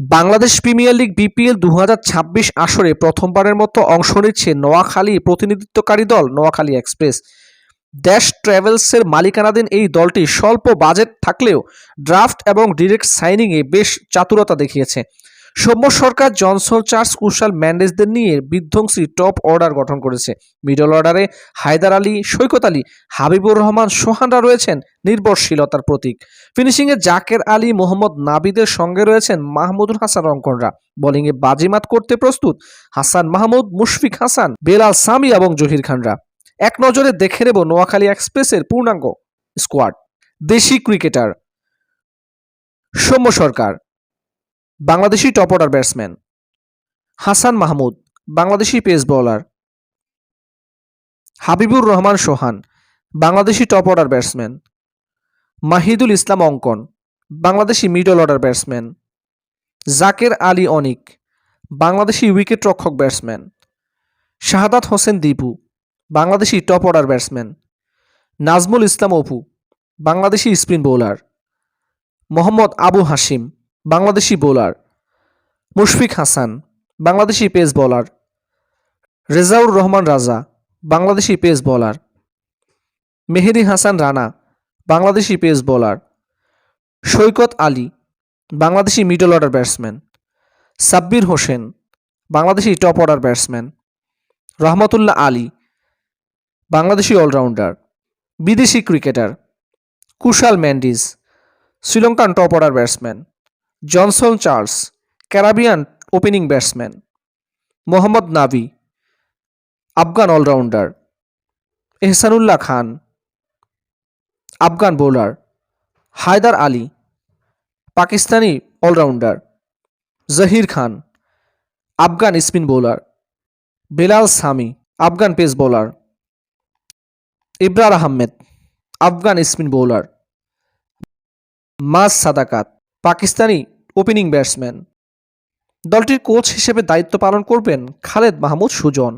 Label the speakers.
Speaker 1: Bangladesh premier league BPL 2026 আসরে প্রথমবারের মতো অংশ নিচ্ছে নোয়াখালী প্রতিনিধিত্বকারী দল নোয়াখালী এক্সপ্রেস। দেশ ট্রাভেলসের মালিকানাধীন এই দলটি স্বল্প বাজেট থাকলেও ড্রাফট এবং ডিরেক্ট সাইনিংয়ে বেশ চাতুরতা দেখিয়েছে। সৌম্য সরকার, জনসন চার্লস, কুশাল মেন্ডেসদের নিয়ে বিধ্বংসী টপ অর্ডার গঠন করেছে। মিডল অর্ডারে হায়দার আলী, সৈকত আলী, হাবিবুর রহমান, সোহানরা রয়েছেন নির্ভরশীলতার প্রতীক। ফিনিশিংয়ে জাকের আলী, মোহাম্মদ নাবিদের সঙ্গে রয়েছেন মাহমুদুল হাসান রংকনরা। বোলিংয়ে বাজিমাত করতে প্রস্তুত হাসান মাহমুদ, মুশফিক হাসান, বেলাল সামি এবং জহির খানরা। এক নজরে দেখে নেব নোয়াখালী এক্সপ্রেসের পূর্ণাঙ্গ স্কোয়াড। দেশি cricketer Soumya Sarkar, Bangladeshi top order batsman. Hasan Mahmud, Bangladeshi pace bowler. Habibur Rahman Sohan, Bangladeshi top order batsman. Mahidul Islam Ankon, Bangladeshi middle order batsman. Jaker Ali Anik, Bangladeshi wicket রক্ষক batsman. Shahadat Hossain Dipu, Bangladeshi top order batsman. Nazmul Islam Apu, Bangladeshi spin bowler. Mohammad Abu Hashim, Bangladeshi bowler. Mushfiq Hasan, Bangladeshi pace bowler. Rezaur Rahman Raja, Bangladeshi pace bowler. Mehedi Hasan Rana, Bangladeshi pace bowler. Saikat Ali, Bangladeshi middle order batsman. Sabbir Hossain, Bangladeshi top order batsman. Rahmatullah Ali, Bangladeshi allrounder. বিদেশি cricketer Kusal Mendis, Sri Lankan top order batsman. Johnson Charles, Caribbean opening batsman. Mohammad Nabi, Afghan allrounder. Ehsanullah Khan, Afghan bowler. Haider Ali, Pakistani allrounder. Zahir Khan, Afghan spin bowler. Bilal Sami, Afghan pace bowler. Ibrar Ahmed, Afghan spin bowler. Maaz Sadaqat, Pakistani opening batsman. দলটির coach হিসেবে দায়িত্ব পালন করবেন খালেদ মাহমুদ সুজন।